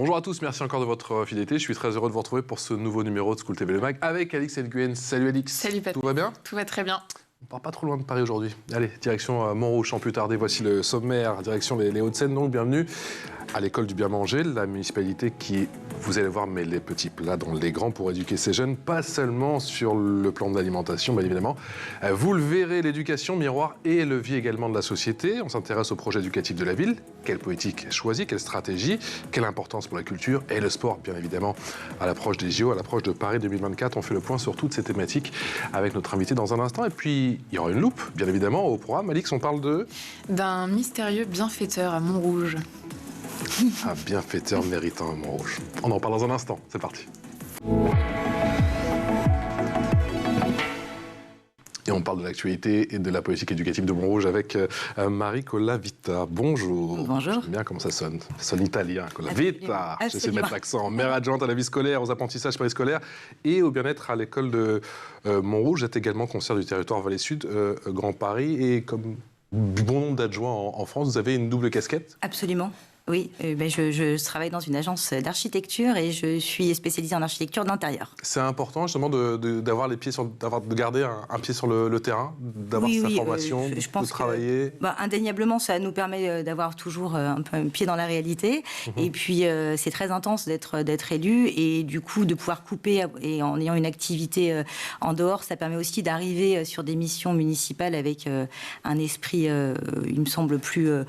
Bonjour à tous, merci encore de votre fidélité. Je suis très heureux de vous retrouver pour ce nouveau numéro de School TV Le Mag avec Alix Nguyen. Salut Alix. Salut Patrick. Tout va bien? Tout va très bien. On part pas trop loin de Paris aujourd'hui. Allez, direction Montrouge, sans plus tarder. Voici le sommaire, direction les Hauts-de-Seine. Donc, bienvenue à l'école du bien manger, la municipalité qui, vous allez voir, met les petits plats dans les grands pour éduquer ces jeunes, pas seulement sur le plan de l'alimentation, bien évidemment. Vous le verrez, l'éducation, miroir et levier également de la société. On s'intéresse au projet éducatif de la ville. Quelle politique choisie, quelle stratégie, quelle importance pour la culture et le sport, bien évidemment, à l'approche des JO, à l'approche de Paris 2024. On fait le point sur toutes ces thématiques avec notre invité dans un instant. Et puis, il y aura une loupe, bien évidemment, au programme. Alix, on parle d'un mystérieux bienfaiteur à Montrouge. Un bienfaiteur méritant un Montrouge. On en parle dans un instant. C'est parti. Et on parle de l'actualité et de la politique éducative de Montrouge avec Marie Colavita. Bonjour. Bonjour. J'aime bien comment ça sonne. Ça sonne italien. Colavita. J'essaie de mettre l'accent. Mère adjointe à la vie scolaire, aux apprentissages périscolaires et au bien-être à l'école de Montrouge. Vous êtes également conseillère du territoire Vallée Sud, Grand Paris. Et comme bon nombre d'adjoints en France, vous avez une double casquette? Absolument. Oui, je travaille dans une agence d'architecture et je suis spécialisée en architecture d'intérieur. C'est important justement d'avoir les pieds de garder un pied sur le terrain, d'avoir sa formation, je pense de travailler. Indéniablement, ça nous permet d'avoir toujours un peu un pied dans la réalité. Et puis, c'est très intense d'être élu et du coup, de pouvoir couper et en ayant une activité en dehors, ça permet aussi d'arriver sur des missions municipales avec un esprit, il me semble, plus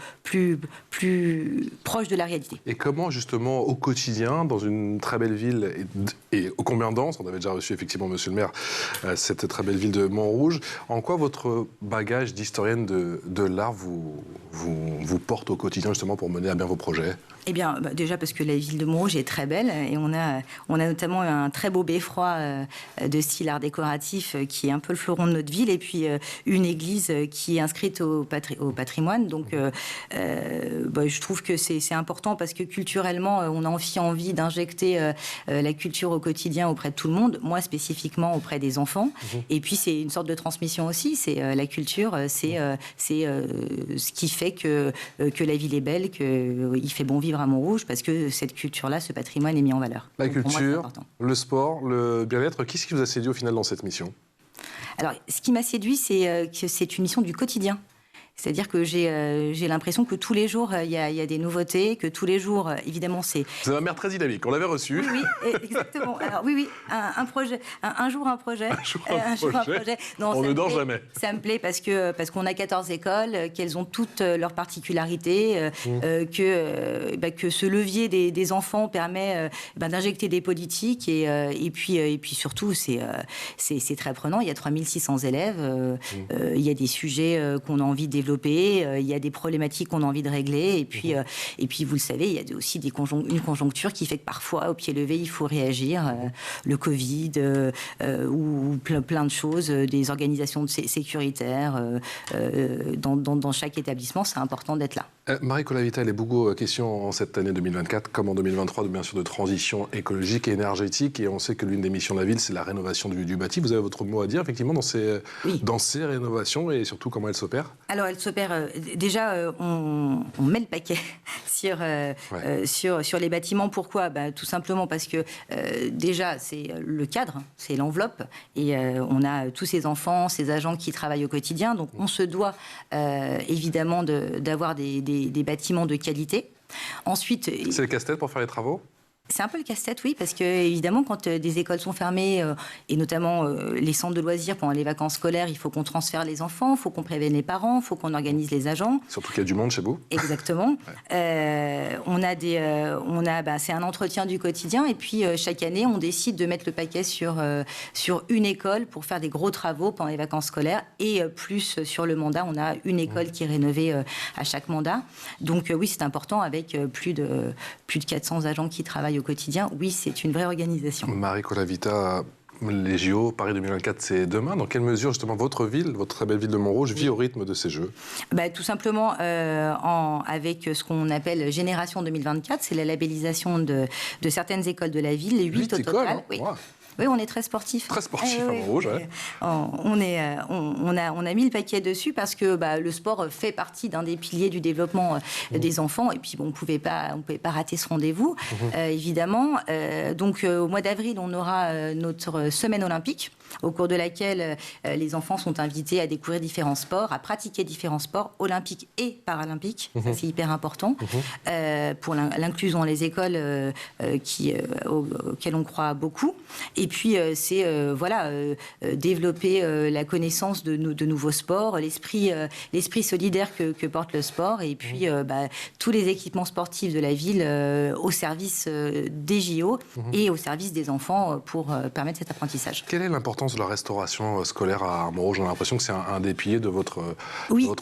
proche de la réalité. Et comment, justement, au quotidien, dans une très belle ville et ô combien dense, on avait déjà reçu effectivement, monsieur le maire, cette très belle ville de Montrouge, en quoi votre bagage d'historienne de l'art vous porte au quotidien, justement, pour mener à bien vos projets? Eh bien, déjà parce que la ville de Montrouge est très belle et on a notamment un très beau beffroi de style art décoratif qui est un peu le fleuron de notre ville et puis une église qui est inscrite au patrimoine. Donc, je trouve que c'est important parce que culturellement, on a envie d'injecter la culture au quotidien auprès de tout le monde, moi spécifiquement auprès des enfants. Et puis, c'est une sorte de transmission aussi. C'est la culture, c'est ce qui fait que la ville est belle, qu'il fait bon vivre à Montrouge parce que cette culture-là, ce patrimoine est mis en valeur. La Donc, culture, moi, le sport, le bien-être, qu'est-ce qui vous a séduit au final dans cette mission? Alors, ce qui m'a séduit, c'est que c'est une mission du quotidien. C'est-à-dire que j'ai l'impression que tous les jours, il y a des nouveautés, que tous les jours, évidemment, c'est... Vous avez un maire très dynamique, on l'avait reçu. Oui, exactement. Alors, oui, un projet, un jour un projet. Un jour un projet. Non, on ne dort jamais. Ça me plaît parce qu'on a 14 écoles, qu'elles ont toutes leurs particularités, que ce levier des enfants permet d'injecter des politiques et puis surtout, c'est très prenant. Il y a 3600 élèves, il y a des sujets qu'on a envie de développer. Il y a des problématiques qu'on a envie de régler et puis vous le savez, il y a aussi une conjoncture qui fait que parfois au pied levé il faut réagir, le Covid ou plein de choses, des organisations sécuritaires dans chaque établissement, c'est important d'être là. Marie Colavita, il est beaucoup question en cette année 2024 comme en 2023 bien sûr de transition écologique et énergétique et on sait que l'une des missions de la ville c'est la rénovation du bâti. Vous avez votre mot à dire effectivement dans ces rénovations et surtout comment elles s'opèrent? Alors elles s'opèrent déjà on met le paquet sur les bâtiments. Pourquoi? Tout simplement parce que déjà c'est le cadre, c'est l'enveloppe et on a tous ces enfants, ces agents qui travaillent au quotidien donc on se doit évidemment d'avoir des bâtiments de qualité. Ensuite, c'est le casse-tête pour faire les travaux? C'est un peu le casse-tête, oui, parce que évidemment, quand des écoles sont fermées, et notamment les centres de loisirs pendant les vacances scolaires, il faut qu'on transfère les enfants, il faut qu'on prévienne les parents, il faut qu'on organise les agents. Surtout qu'il y a du monde chez vous. Exactement. Ouais. C'est un entretien du quotidien, et puis chaque année, on décide de mettre le paquet sur une école pour faire des gros travaux pendant les vacances scolaires, et plus sur le mandat, on a une école qui est rénovée à chaque mandat. Donc oui, c'est important, avec plus de 400 agents qui travaillent au quotidien. Oui, c'est une vraie organisation. Marie Colavita, les JO, Paris 2024, c'est demain. Dans quelle mesure, justement, votre ville, votre très belle ville de Montrouge, vit au rythme de ces Jeux? Tout simplement avec ce qu'on appelle Génération 2024, c'est la labellisation de certaines écoles de la ville, 8 au total. Oui. Wow. Oui, on est très sportif. Très sportif à Montrouge, ouais. On a mis le paquet dessus parce que le sport fait partie d'un des piliers du développement des enfants. Et puis, on ne pouvait pas rater ce rendez-vous, évidemment. Donc, au mois d'avril, on aura notre semaine olympique, au cours de laquelle les enfants sont invités à découvrir différents sports, à pratiquer différents sports olympiques et paralympiques. Ça, c'est hyper important pour l'inclusion dans les écoles auxquelles on croit beaucoup. Et puis, c'est développer la connaissance de nouveaux sports, l'esprit solidaire que porte le sport, et puis tous les équipements sportifs de la ville au service des JO et au service des enfants pour permettre cet apprentissage. Quelle est l'importance de la restauration scolaire à Montrouge? On a l'impression que c'est un des piliers de votre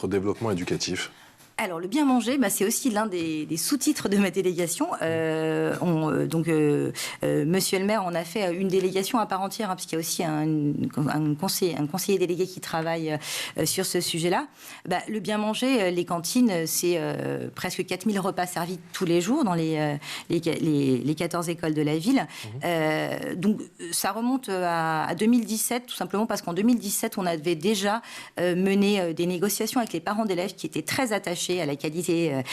développement éducatif. Alors, le bien manger, c'est aussi l'un des sous-titres de ma délégation. Monsieur le maire en a fait une délégation à part entière, puisqu'il y a aussi un conseiller délégué qui travaille sur ce sujet-là. Le bien manger, les cantines, c'est presque 4000 repas servis tous les jours dans les 14 écoles de la ville. Donc, ça remonte à 2017, tout simplement parce qu'en 2017, on avait déjà mené des négociations avec les parents d'élèves qui étaient très attachés à la qualité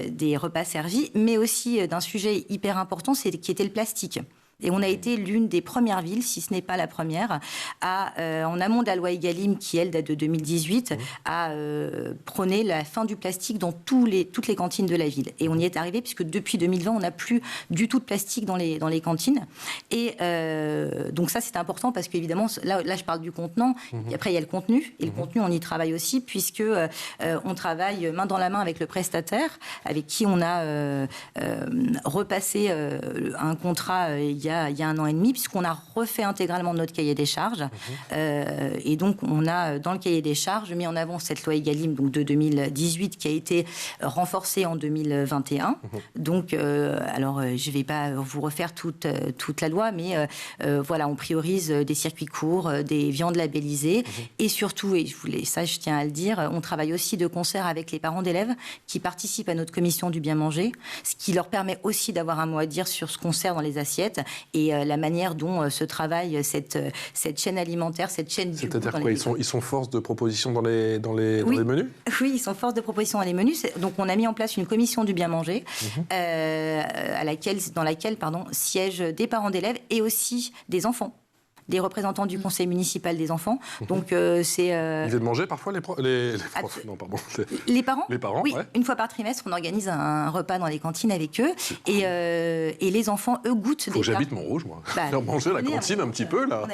des repas servis, mais aussi d'un sujet hyper important, qui était le plastique. Et on a été l'une des premières villes, si ce n'est pas la première, en amont de la loi Egalim, qui, elle, date de 2018, à prôner la fin du plastique dans toutes les cantines de la ville. Et on y est arrivé, puisque depuis 2020, on n'a plus du tout de plastique dans les cantines. Et donc ça, c'est important, parce qu'évidemment, là, je parle du contenant, et après, il y a le contenu. Et le contenu, on y travaille aussi, puisque on travaille main dans la main avec le prestataire, avec qui on a repassé un contrat il y a 1 an et demi, puisqu'on a refait intégralement notre cahier des charges. Et donc, on a, dans le cahier des charges, mis en avant cette loi Egalim de 2018 qui a été renforcée en 2021. Donc, alors, je ne vais pas vous refaire toute la loi, mais on priorise des circuits courts, des viandes labellisées, et surtout, ça je tiens à le dire, on travaille aussi de concert avec les parents d'élèves qui participent à notre commission du bien manger, ce qui leur permet aussi d'avoir un mot à dire sur ce qu'on sert dans les assiettes et la manière dont se travaille cette chaîne alimentaire, cette chaîne du goût. C'est-à-dire quoi, ils sont force de proposition dans les menus? Oui, ils sont force de proposition dans les menus. Donc on a mis en place une commission du bien manger dans laquelle siègent des parents d'élèves et aussi des enfants, des représentants du conseil municipal des enfants. Donc c'est... Ils viennent manger parfois les profs? Non, pardon. Les parents? Les parents, oui. Ouais. Une fois par trimestre, on organise un repas dans les cantines avec eux. Et les enfants, eux, goûtent des plats. J'habite Montrouge, moi. Faire manger la cantine un petit peu, là.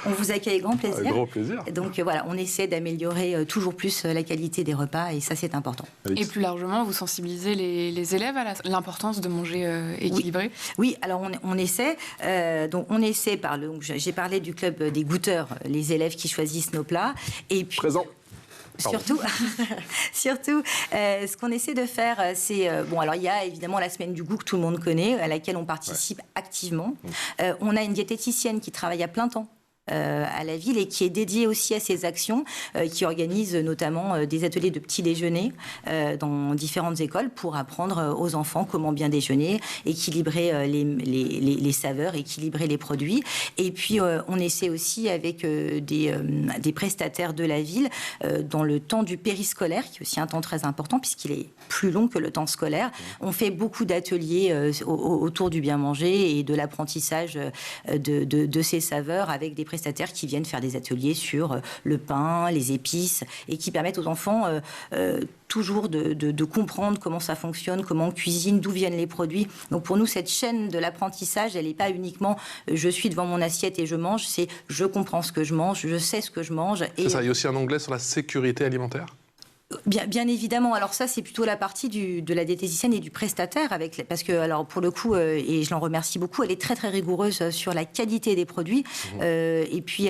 On vous accueille avec grand plaisir. Avec grand plaisir. Donc on essaie d'améliorer toujours plus la qualité des repas, et ça, c'est important. Et plus largement, vous sensibilisez les élèves à l'importance de manger équilibré? Oui, alors on essaie. J'ai parlé du club des goûteurs, les élèves qui choisissent nos plats. Et puis, Présent. Surtout, ce qu'on essaie de faire, c'est... alors il y a évidemment la semaine du goût que tout le monde connaît, à laquelle on participe activement. On a une diététicienne qui travaille à plein temps à la ville et qui est dédiée aussi à ces actions, qui organise notamment des ateliers de petit déjeuner dans différentes écoles pour apprendre aux enfants comment bien déjeuner, équilibrer les saveurs, équilibrer les produits. Et puis on essaie aussi avec des prestataires de la ville dans le temps du périscolaire, qui est aussi un temps très important puisqu'il est plus long que le temps scolaire. On fait beaucoup d'ateliers autour du bien manger et de l'apprentissage de ces saveurs avec des prestataires qui viennent faire des ateliers sur le pain, les épices, et qui permettent aux enfants toujours de comprendre comment ça fonctionne, comment on cuisine, d'où viennent les produits. Donc pour nous, cette chaîne de l'apprentissage, elle n'est pas uniquement je suis devant mon assiette et je mange, c'est je comprends ce que je mange, je sais ce que je mange. C'est ça, il y a aussi un onglet sur la sécurité alimentaire? Bien évidemment. Alors ça, c'est plutôt la partie de la diététicienne et du prestataire, parce que, alors pour le coup, et je l'en remercie beaucoup, elle est très très rigoureuse sur la qualité des produits, et puis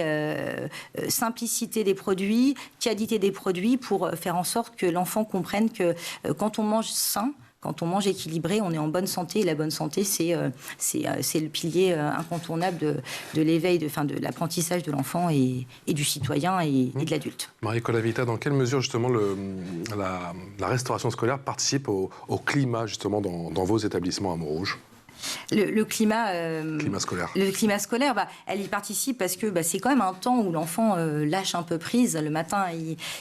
simplicité des produits, qualité des produits, pour faire en sorte que l'enfant comprenne que quand on mange sain, quand on mange équilibré, on est en bonne santé. Et la bonne santé, c'est le pilier incontournable de l'éveil, de l'apprentissage de l'enfant et du citoyen et de l'adulte. Marie Colavita, dans quelle mesure justement la restauration scolaire participe au climat justement dans vos établissements à Montrouge? Le climat scolaire. Le climat scolaire, elle y participe parce que c'est quand même un temps où l'enfant lâche un peu prise. Le matin,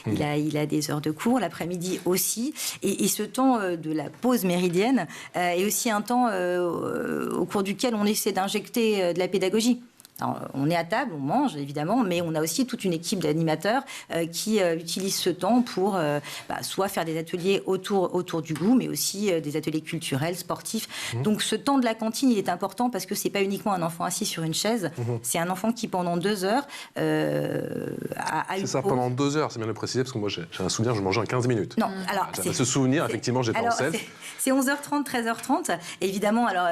il a des heures de cours, l'après-midi aussi. Et ce temps de la pause méridienne est aussi un temps au cours duquel on essaie d'injecter de la pédagogie. Alors, on est à table, on mange évidemment, mais on a aussi toute une équipe d'animateurs qui utilisent ce temps pour soit faire des ateliers autour du goût, mais aussi des ateliers culturels, sportifs. Donc ce temps de la cantine, il est important parce que c'est pas uniquement un enfant assis sur une chaise, c'est un enfant qui pendant 2 heures a c'est ça, pendant 2 heures, c'est bien de le préciser, parce que moi j'ai un souvenir, je mangeais en 15 minutes. Non, alors ce souvenir, effectivement, j'étais en selle. C'est 11h30, 13h30. Évidemment, alors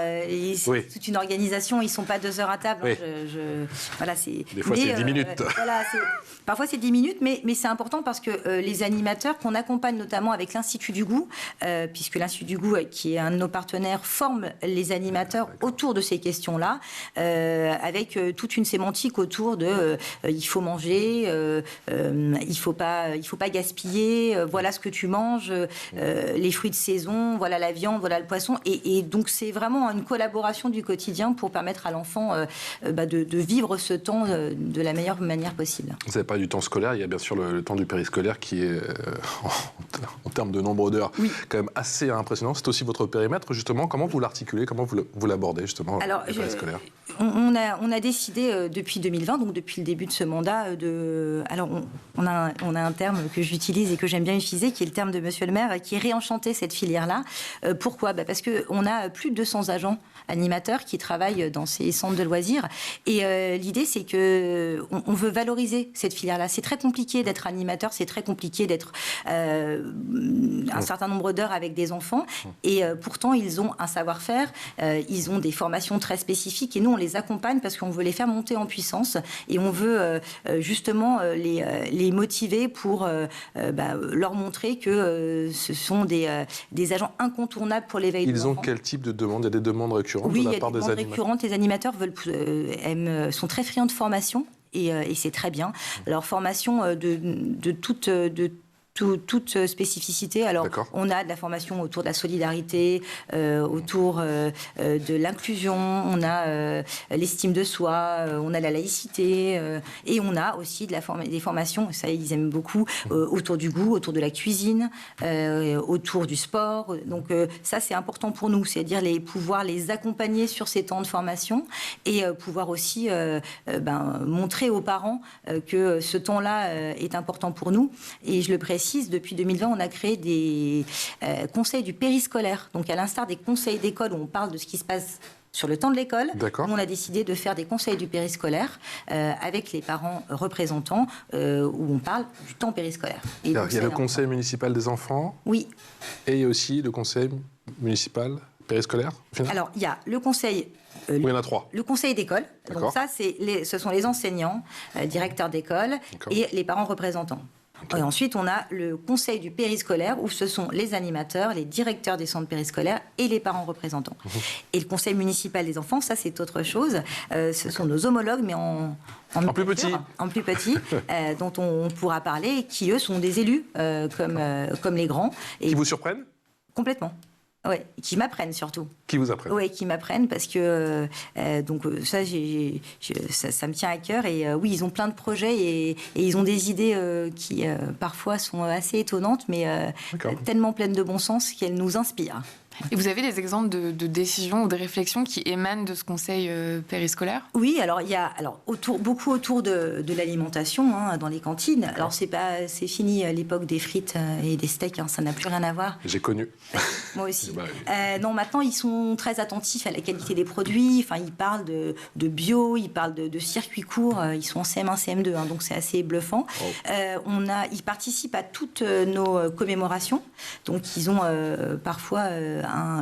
c'est toute une organisation, ils sont pas 2 heures à table. Oui. Des fois, c'est 10 minutes. Parfois, c'est 10 minutes, mais c'est important parce que les animateurs qu'on accompagne notamment avec l'Institut du goût, puisque l'Institut du goût, qui est un de nos partenaires, forme les animateurs autour de ces questions-là, avec toute une sémantique autour de il faut manger, il faut pas gaspiller, voilà ce que tu manges, les fruits de saison, voilà la viande, voilà le poisson. Et donc, c'est vraiment une collaboration du quotidien pour permettre à l'enfant de vivre ce temps de la meilleure manière possible. Vous n'avez pas du temps scolaire, il y a bien sûr le temps du périscolaire qui est, en termes de nombre d'heures, quand même assez impressionnant. C'est aussi votre périmètre, justement. Comment vous l'articulez, comment vous l'abordez, justement, le périscolaire ? On a décidé depuis 2020, donc depuis le début de ce mandat, alors on a un terme que j'utilise et que j'aime bien utiliser, qui est le terme de Monsieur le maire, qui est réenchanter cette filière-là. Pourquoi ? Parce qu'on a plus de 200 agents animateurs qui travaillent dans ces centres de loisirs. Et l'idée, c'est qu'on veut valoriser cette filière-là. C'est très compliqué d'être animateur, c'est très compliqué d'être un certain nombre d'heures avec des enfants. Et pourtant, ils ont un savoir-faire, ils ont des formations très spécifiques. Et nous, on les accompagne parce qu'on veut les faire monter en puissance. Et on veut justement les motiver pour leur montrer que ce sont des agents incontournables pour l'éveil de l'enfant. Ils ont quel type de demande ? Il y a des demandes récurrentes de la part des animateurs ? Oui, il y a des demandes récurrentes. Les animateurs sont très friands de formation et c'est très bien. Alors, formation de toute spécificité. Alors, on a de la formation autour de la solidarité, autour de l'inclusion, on a l'estime de soi, on a la laïcité, et on a aussi des formations, ça ils aiment beaucoup, autour du goût, autour de la cuisine, autour du sport. Donc ça c'est important pour nous, c'est-à-dire pouvoir les accompagner sur ces temps de formation et pouvoir aussi montrer aux parents que ce temps-là est important pour nous. Et je le précise, depuis 2020, on a créé des conseils du périscolaire. Donc, à l'instar des conseils d'école où on parle de ce qui se passe sur le temps de l'école, on a décidé de faire des conseils du périscolaire avec les parents représentants où on parle du temps périscolaire. Et donc, il y a le conseil municipal des enfants. Oui. Et il y a aussi le conseil municipal périscolaire. Alors, il y a le conseil... il y en a 3. Le conseil d'école. Donc ça, ce sont les enseignants, directeurs d'école et les parents représentants. Et ensuite, on a le conseil du périscolaire où ce sont les animateurs, les directeurs des centres périscolaires et les parents représentants. Et le conseil municipal des enfants, ça c'est autre chose. Ce sont nos homologues, mais en plus petit, dont on pourra parler, qui eux sont des élus comme les grands. Et qui vous surprennent ? Complètement. Oui, qui m'apprennent surtout. Qui vous apprennent ? Oui, qui m'apprennent parce que ça me tient à cœur. Et oui, ils ont plein de projets et ils ont des idées qui parfois sont assez étonnantes, mais tellement pleines de bon sens qu'elles nous inspirent. Et vous avez des exemples de décisions ou de réflexions qui émanent de ce conseil périscolaire ? Oui, alors il y a beaucoup autour de l'alimentation dans les cantines. Alors c'est fini l'époque des frites et des steaks, ça n'a plus rien à voir. J'ai connu. Moi aussi. Non, maintenant ils sont très attentifs à la qualité des produits. Enfin, ils parlent de bio, ils parlent de circuits courts. Ils sont en CM1, CM2, donc c'est assez bluffant. Ils participent à toutes nos commémorations. Donc ils ont parfois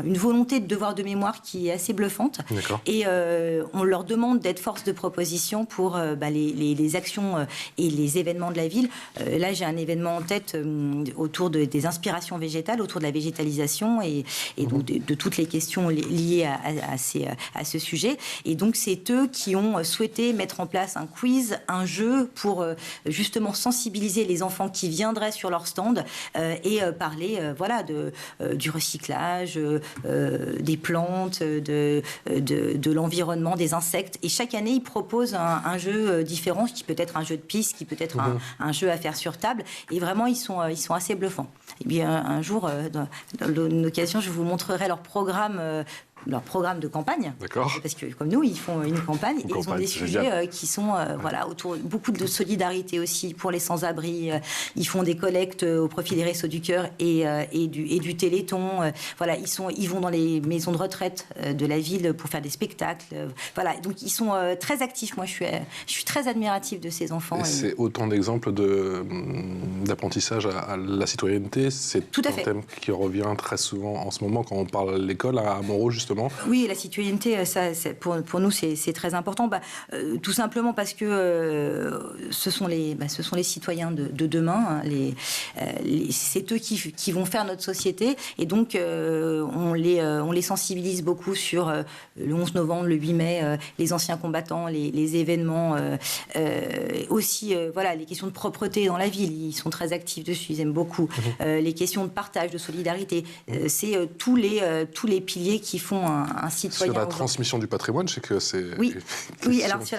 une volonté de devoir de mémoire qui est assez bluffante. Et on leur demande d'être force de proposition pour les actions et les événements de la ville. Là, j'ai un événement en tête autour des inspirations végétales, autour de la végétalisation et donc de toutes les questions liées à ce sujet. Et donc, c'est eux qui ont souhaité mettre en place un quiz, un jeu pour justement sensibiliser les enfants qui viendraient sur leur stand et parler du recyclage, partage des plantes, de l'environnement, des insectes. Et chaque année, ils proposent un jeu différent, qui peut être un jeu de piste, qui peut être un jeu à faire sur table. Et vraiment, ils sont assez bluffants. Et bien, un jour, dans une occasion, je vous montrerai leur programme de campagne. D'accord. Parce que, comme nous, ils font une campagne. Et ils ont des sujets qui sont autour, beaucoup de solidarité aussi pour les sans-abri. Ils font des collectes au profit des Restos du Cœur et du Téléthon. Voilà, ils vont dans les maisons de retraite de la ville pour faire des spectacles. Voilà, donc ils sont très actifs. Moi, je suis très admirative de ces enfants. Et c'est autant d'exemples d'apprentissage à la citoyenneté. C'est tout à un fait. thème qui revient très souvent en ce moment quand on parle à l'école, à Montrouge, justement. Oui, la citoyenneté, ça, pour nous, c'est très important. Tout simplement parce que ce sont les citoyens de demain. C'est eux qui vont faire notre société. Et donc, on les sensibilise beaucoup sur le 11 novembre, le 8 mai, les anciens combattants, les événements. Aussi, les questions de propreté dans la ville. Ils sont très actifs dessus, ils aiment beaucoup. Les questions de partage, de solidarité. C'est tous les piliers qui font un citoyen. Sur la transmission du patrimoine, je sais que c'est... Oui, alors sur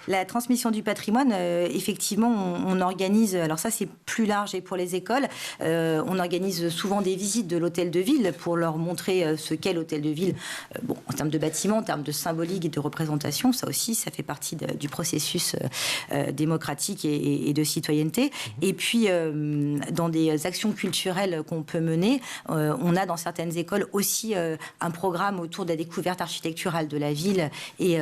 la transmission du patrimoine, effectivement, on organise, alors ça c'est plus large et pour les écoles, on organise souvent des visites de l'hôtel de ville pour leur montrer ce qu'est l'hôtel de ville, en termes de bâtiment, en termes de symbolique et de représentation, ça aussi, ça fait partie du processus démocratique et de citoyenneté. Et puis, dans des actions culturelles qu'on peut mener, on a dans certaines écoles aussi un programme autour de la découverte architecturale de la ville et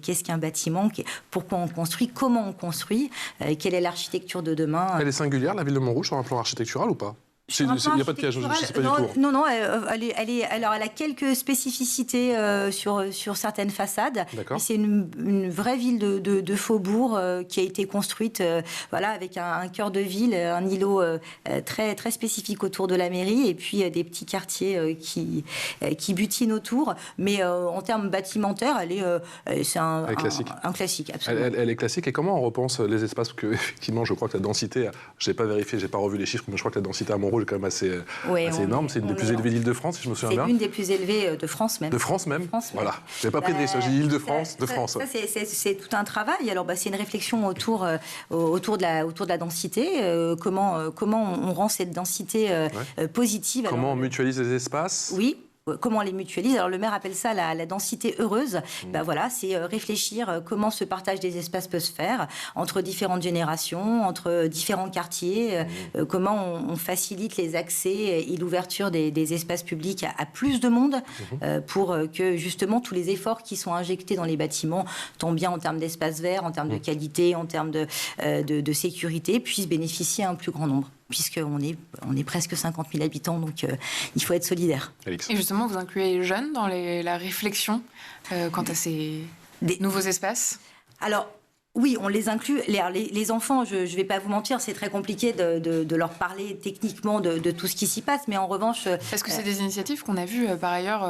qu'est-ce qu'un bâtiment, pourquoi on construit, comment on construit, quelle est l'architecture de demain. Elle est singulière, la ville de Montrouge, sur un plan architectural ou pas? Il n'y a pas de piège, je ne sais pas du tout. Non, elle a quelques spécificités sur certaines façades. Mais c'est une vraie ville de faubourg qui a été construite avec un cœur de ville, un îlot très, très spécifique autour de la mairie et puis des petits quartiers qui butinent autour. Mais en termes bâtimentaires, c'est un classique. Absolument. Elle est classique. Et comment on repense les espaces? Parce qu'effectivement, je crois que la densité, je n'ai pas vérifié, je n'ai pas revu les chiffres, mais je crois que la densité à Montrouge est quand même assez énorme. C'est une des plus élevées d'Île-de-France, si je me souviens bien. C'est une des plus élevées de France même. De France même. Voilà. Je n'ai pas pris de risque. J'ai dit Île-de-France, de France. C'est tout un travail. Alors, c'est une réflexion autour de la densité. Comment on rend cette densité positive. Comment on mutualise les espaces? Oui. Comment on les mutualise? Alors le maire appelle ça la densité heureuse. C'est réfléchir comment ce partage des espaces peut se faire entre différentes générations, entre différents quartiers, comment on facilite les accès et l'ouverture des espaces publics à plus de monde pour que justement tous les efforts qui sont injectés dans les bâtiments, tant bien en termes d'espace vert, en termes de qualité, en termes de sécurité, puissent bénéficier à un plus grand nombre. Puisqu'on est presque 50 000 habitants, donc il faut être solidaire. Et justement, vous incluez les jeunes dans la réflexion quant à ces nouveaux espaces? Alors, oui, on les inclut. Les enfants, je ne vais pas vous mentir, c'est très compliqué de leur parler techniquement de tout ce qui s'y passe, mais en revanche... Parce que c'est des initiatives qu'on a vues par ailleurs...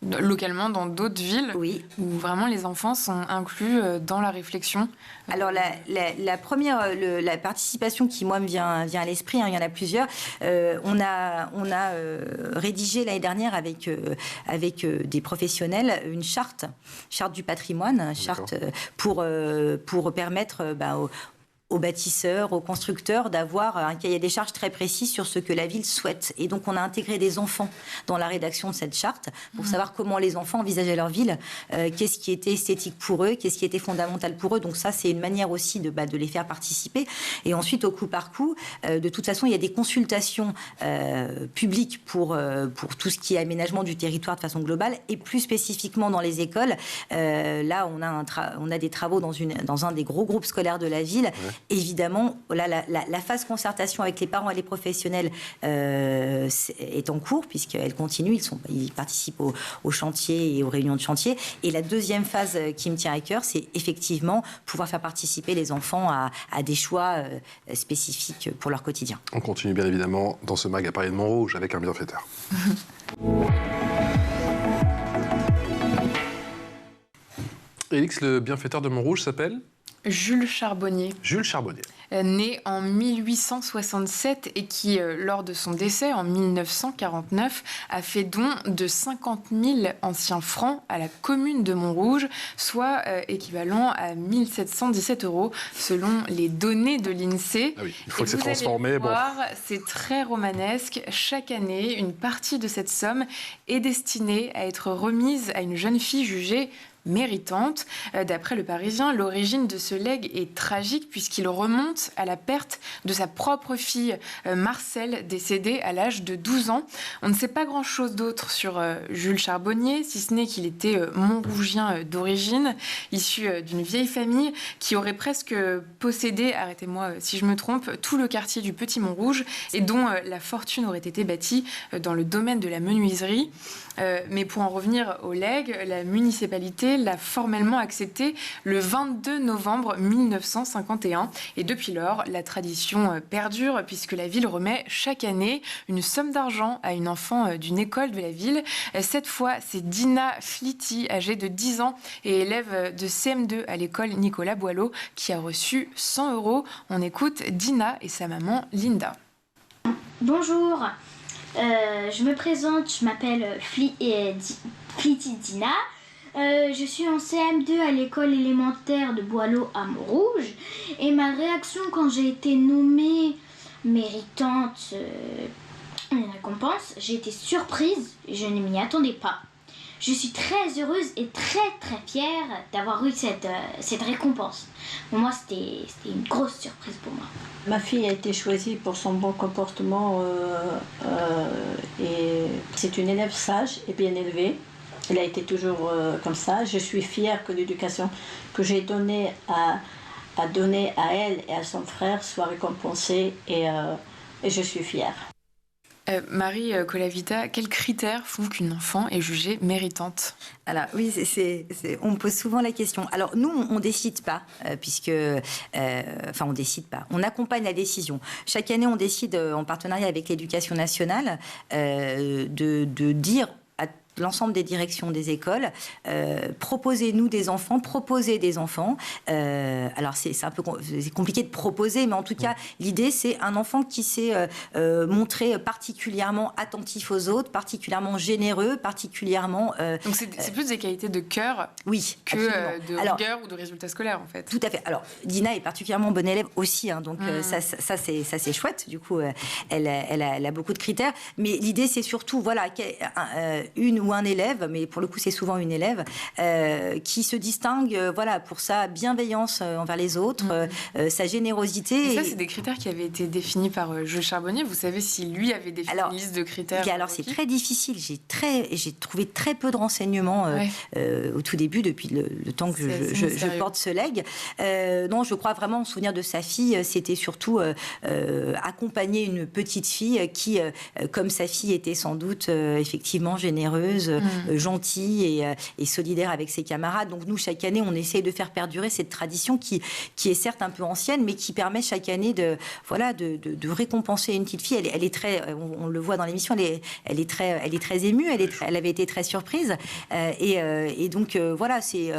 localement dans d'autres villes, où vraiment les enfants sont inclus dans la réflexion. Alors la première, la participation qui moi me vient à l'esprit, il y en a plusieurs. On a rédigé l'année dernière avec des professionnels une charte du patrimoine, charte pour permettre aux bâtisseurs, aux constructeurs, d'avoir un cahier des charges très précis sur ce que la ville souhaite. Et donc, on a intégré des enfants dans la rédaction de cette charte pour savoir comment les enfants envisageaient leur ville, qu'est-ce qui était esthétique pour eux, qu'est-ce qui était fondamental pour eux. Donc ça, c'est une manière aussi de les faire participer. Et ensuite, au coup par coup, de toute façon, il y a des consultations publiques pour tout ce qui est aménagement du territoire de façon globale et plus spécifiquement dans les écoles. Là, on a des travaux dans un des gros groupes scolaires de la ville. Évidemment, la phase concertation avec les parents et les professionnels est en cours, puisqu'elle continue. Ils participent au chantier et aux réunions de chantier. Et la deuxième phase qui me tient à cœur, c'est effectivement pouvoir faire participer les enfants à des choix spécifiques pour leur quotidien. On continue bien évidemment dans ce mag à Paris de Montrouge avec un bienfaiteur. Élix, le bienfaiteur de Montrouge s'appelle ? Jules Charbonnier. Jules Charbonnier. né en 1867 et qui, lors de son décès en 1949, a fait don de 50 000 anciens francs à la commune de Montrouge, soit équivalent à 1 717 € selon les données de l'INSEE. Ah oui, une fois que c'est transformé, c'est très romanesque. Chaque année, une partie de cette somme est destinée à être remise à une jeune fille jugée méritante. D'après Le Parisien, l'origine de ce legs est tragique puisqu'il remonte à la perte de sa propre fille Marcelle, décédée à l'âge de 12 ans. On ne sait pas grand-chose d'autre sur Jules Charbonnier, si ce n'est qu'il était Montrougien d'origine, issu d'une vieille famille qui aurait presque possédé, arrêtez-moi si je me trompe, tout le quartier du Petit Montrouge et dont la fortune aurait été bâtie dans le domaine de la menuiserie. Mais pour en revenir au legs, la municipalité l'a formellement accepté le 22 novembre 1951. Et depuis lors, la tradition perdure puisque la ville remet chaque année une somme d'argent à une enfant d'une école de la ville. Cette fois, c'est Dina Fliti, âgée de 10 ans et élève de CM2 à l'école Nicolas Boileau, qui a reçu 100 €. On écoute Dina et sa maman Linda. Bonjour, je me présente, je m'appelle Fliti Dina. Je suis en CM2 à l'école élémentaire de Boileau à Montrouge et ma réaction quand j'ai été nommée méritante une récompense, j'ai été surprise, je ne m'y attendais pas. Je suis très heureuse et très fière d'avoir eu cette récompense. Pour moi, c'était une grosse surprise pour moi. Ma fille a été choisie pour son bon comportement et c'est une élève sage et bien élevée. Elle a été toujours comme ça. Je suis fière que l'éducation que j'ai donnée à elle et à son frère soit récompensée et je suis fière. Marie Colavita, quels critères font qu'une enfant est jugée méritante ? Alors oui, on me pose souvent la question. Alors nous, on décide pas, on décide pas. On accompagne la décision. Chaque année, on décide en partenariat avec l'Éducation nationale de dire à l'ensemble des directions des écoles, proposez-nous des enfants, proposez des enfants. Alors c'est un peu compliqué de proposer, mais en tout cas, l'idée c'est un enfant qui s'est montré particulièrement attentif aux autres, particulièrement généreux, particulièrement... Donc c'est plus des qualités de cœur que de rigueur ou de résultats scolaires en fait. Tout à fait. Alors Dina est particulièrement bonne élève aussi, hein, donc ça c'est chouette. Du coup, elle a beaucoup de critères, mais l'idée c'est surtout une ou un élève, mais pour le coup c'est souvent une élève, qui se distingue pour sa bienveillance envers les autres, sa générosité. Et ça, c'est des critères qui avaient été définis par Jules Charbonnier. Vous savez si lui avait défini une liste de critères? Alors c'est très difficile. J'ai trouvé très peu de renseignements au tout début, depuis le temps que je porte ce legs. Non, je crois vraiment, en souvenir de sa fille, c'était surtout accompagner une petite fille qui, comme sa fille était sans doute effectivement généreuse, gentille et solidaire avec ses camarades. Donc nous, chaque année, on essaye de faire perdurer cette tradition qui est certes un peu ancienne, mais qui permet chaque année de récompenser une petite fille. Elle est très, on le voit dans l'émission, elle est très émue, elle avait été très surprise. Et donc c'est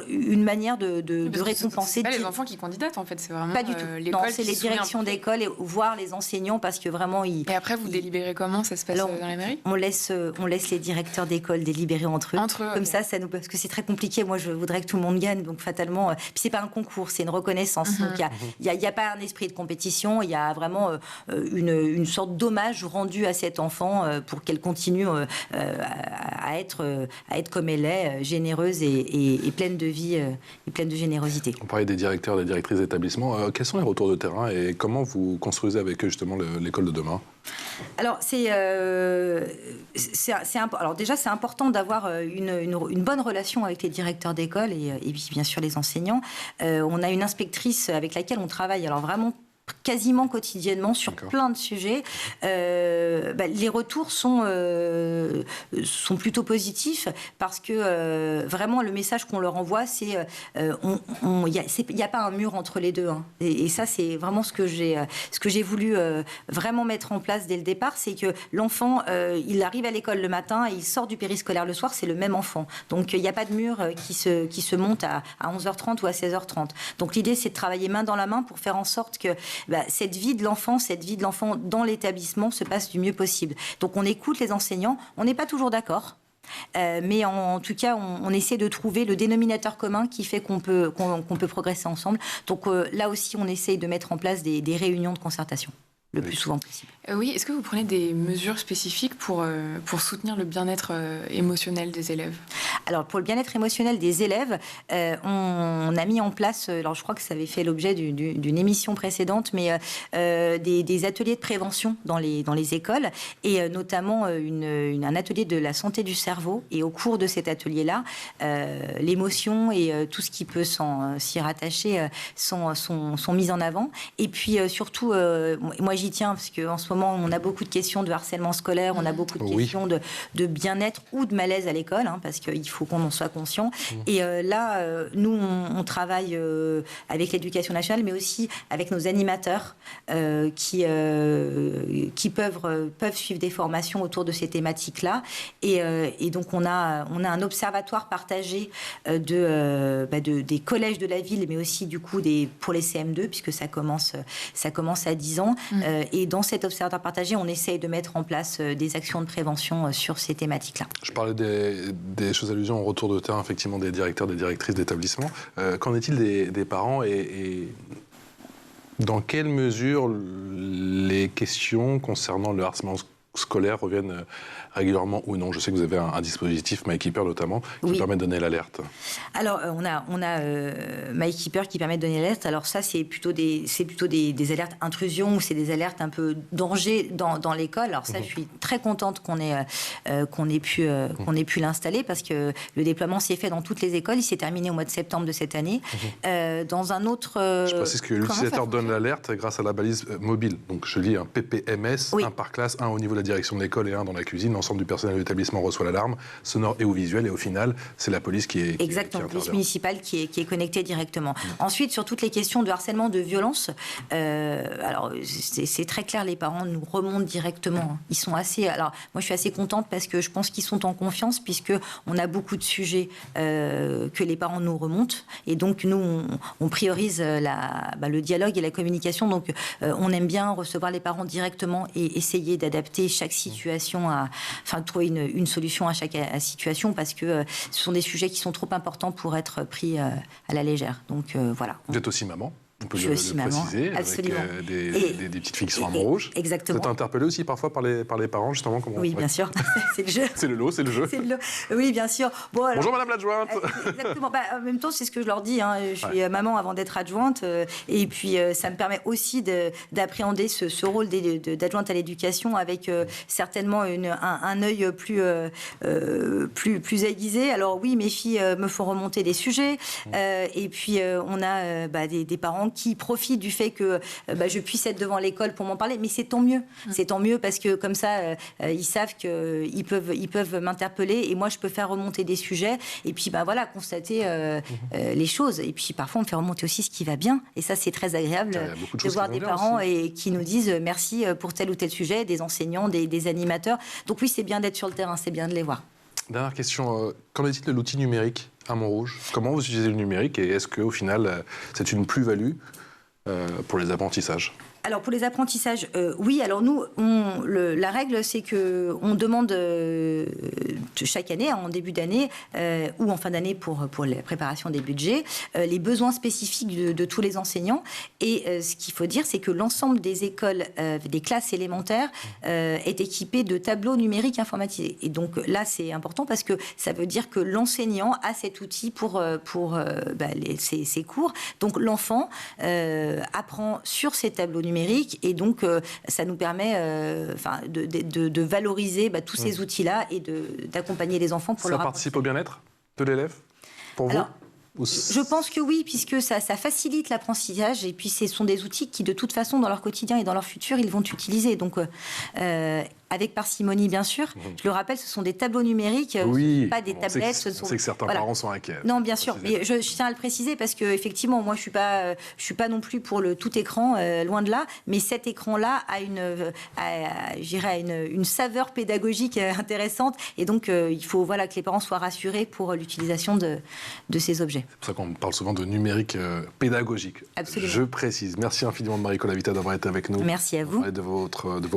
une manière de récompenser. C'est pas les enfants qui candidatent en fait, c'est vraiment pas du tout. Non, c'est les directions d'école et voire les enseignants, parce que vraiment Et après, vous délibérez comment? Ça se passe dans la mairie? On laisse les directeurs d'école délibérer entre eux. Comme ça parce que c'est très compliqué. Moi, je voudrais que tout le monde gagne, donc fatalement. Puis c'est pas un concours, c'est une reconnaissance. Donc il y a pas un esprit de compétition. Il y a vraiment une sorte d'hommage rendu à cet enfant pour qu'elle continue à être comme elle est, généreuse et pleine de vie et pleine de générosité. On parlait des directeurs, des directrices d'établissement. Quels sont les retours de terrain et comment vous construisez avec eux justement l'école de demain? Alors alors déjà c'est important d'avoir une bonne relation avec les directeurs d'école et puis bien sûr les enseignants. On a une inspectrice avec laquelle on travaille alors vraiment quasiment quotidiennement sur plein de sujets. Les retours sont plutôt positifs parce que vraiment le message qu'on leur envoie, c'est il n'y a pas un mur entre les deux. Hein. Et ça, c'est vraiment ce que j'ai voulu vraiment mettre en place dès le départ, c'est que l'enfant, il arrive à l'école le matin et il sort du périscolaire le soir, c'est le même enfant. Donc il n'y a pas de mur qui se monte à 11h30 ou à 16h30. Donc l'idée, c'est de travailler main dans la main pour faire en sorte que cette vie de l'enfant dans l'établissement se passe du mieux possible. Donc on écoute les enseignants, on n'est pas toujours d'accord. Mais en tout cas, on essaie de trouver le dénominateur commun qui fait qu'on peut progresser ensemble. Donc là aussi, on essaie de mettre en place des réunions de concertation le plus souvent possible. Oui, est-ce que vous prenez des mesures spécifiques pour soutenir le bien-être émotionnel des élèves ? Alors, pour le bien-être émotionnel des élèves, on a mis en place, alors je crois que ça avait fait l'objet d'une émission précédente, mais des ateliers de prévention dans les écoles, et notamment un atelier de la santé du cerveau. Et au cours de cet atelier-là, l'émotion et tout ce qui peut s'y rattacher sont mis en avant. Et puis surtout, moi j'y tiens, parce qu'en ce moment, on a beaucoup de questions de harcèlement scolaire, on a beaucoup de questions de bien-être ou de malaise à l'école, hein, parce qu'il faut qu'on en soit conscient. Et là, nous, on travaille avec l'éducation nationale, mais aussi avec nos animateurs qui peuvent suivre des formations autour de ces thématiques-là. Et donc, on a un observatoire partagé des collèges de la ville, mais aussi, du coup, pour les CM2, puisque ça commence à 10 ans. Et dans cet observatoire partagé, on essaye de mettre en place des actions de prévention sur ces thématiques-là. Je parlais des choses allusions au retour de terrain, effectivement, des directeurs, des directrices d'établissement. Qu'en est-il des parents et dans quelle mesure les questions concernant le harcèlement scolaire reviennent régulièrement ou non? Je sais que vous avez un dispositif, MyKeeper notamment, qui permet de donner l'alerte. Alors, on a MyKeeper qui permet de donner l'alerte. Alors ça, c'est plutôt des alertes intrusion, ou c'est des alertes un peu danger dans l'école. Alors ça, je suis très contente qu'on ait pu l'installer, parce que le déploiement s'est fait dans toutes les écoles. Il s'est terminé au mois de septembre de cette année. Dans un autre... je précise que l'utilisateur donne l'alerte grâce à la balise mobile. Donc je lis un PPMS, un par classe, un au niveau de la direction de l'école et un dans la cuisine. L'ensemble du personnel de l'établissement reçoit l'alarme, sonore et ou visuelle, et au final, c'est la police qui est... Exactement, la police municipale qui est connectée directement. Ensuite, sur toutes les questions de harcèlement, de violence, alors c'est très clair, les parents nous remontent directement. Ils sont assez... Alors, moi, je suis assez contente parce que je pense qu'ils sont en confiance, puisqu'on a beaucoup de sujets que les parents nous remontent. Et donc, nous, on priorise le dialogue et la communication. Donc, on aime bien recevoir les parents directement et essayer d'adapter chaque situation trouver une solution à chaque situation, parce que ce sont des sujets qui sont trop importants pour être pris à la légère. Donc voilà. Vous êtes aussi maman? On peut le préciser, absolument. Avec des petites filles qui sont à Montrouge. Exactement. Vous êtes interpellé aussi parfois par les parents, justement? Oui, bien sûr. C'est le jeu. C'est le lot, c'est le jeu. Oui, bien sûr. Bon, alors, bonjour Madame l'adjointe. Exactement. En même temps, c'est ce que je leur dis. Hein. Je suis maman avant d'être adjointe. Et puis, ça me permet aussi d'appréhender ce rôle d'adjointe à l'éducation avec certainement un œil plus aiguisé. Alors oui, mes filles me font remonter des sujets. Et puis, on a des parents qui profitent du fait que je puisse être devant l'école pour m'en parler, mais c'est tant mieux. C'est tant mieux, parce que comme ça, ils savent qu'ils peuvent m'interpeller, et moi je peux faire remonter des sujets, et puis constater les choses. Et puis parfois on me fait remonter aussi ce qui va bien, et ça c'est très agréable de voir des parents et qui nous disent merci pour tel ou tel sujet, des enseignants, des animateurs. Donc oui, c'est bien d'être sur le terrain, c'est bien de les voir. Dernière question, qu'en est-il de l'outil numérique à Montrouge? Comment vous utilisez le numérique, et est-ce qu'au final, c'est une plus-value pour les apprentissages? Alors pour les apprentissages, oui. Alors nous, la règle, c'est que on demande chaque année, en début d'année ou en fin d'année pour la préparation des budgets, les besoins spécifiques de tous les enseignants. Et ce qu'il faut dire, c'est que l'ensemble des écoles, des classes élémentaires, est équipé de tableaux numériques informatisés. Et donc là, c'est important, parce que ça veut dire que l'enseignant a cet outil pour ses cours. Donc l'enfant apprend sur ces tableaux numériques. Et donc, ça nous permet de valoriser tous ces outils-là et d'accompagner les enfants pour leur apprendre. Ça participe au bien-être de l'élève, pour vous? Je pense que oui, puisque ça facilite l'apprentissage et puis ce sont des outils qui, de toute façon, dans leur quotidien et dans leur futur, ils vont utiliser. Donc, avec parcimonie, bien sûr. Je le rappelle, ce sont des tableaux numériques, pas des tablettes. On sait que certains parents sont inquiets. Non, bien sûr. Mais je tiens à le préciser parce que effectivement, moi, je suis pas non plus pour le tout écran, loin de là. Mais cet écran-là a une saveur pédagogique intéressante. Et donc, il faut que les parents soient rassurés pour l'utilisation de ces objets. C'est pour ça qu'on parle souvent de numérique pédagogique. Absolument. Je précise. Merci infiniment de Marie-Colette Vita d'avoir été avec nous. Merci à vous. De vos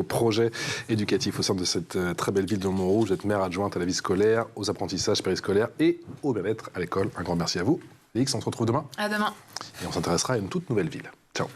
projets éducatifs au sein de cette très belle ville de Montrouge. Vous êtes maire adjointe à la vie scolaire, aux apprentissages périscolaires et au bien-être à l'école. Un grand merci à vous. Félix, on se retrouve demain. À demain. Et on s'intéressera à une toute nouvelle ville. Ciao.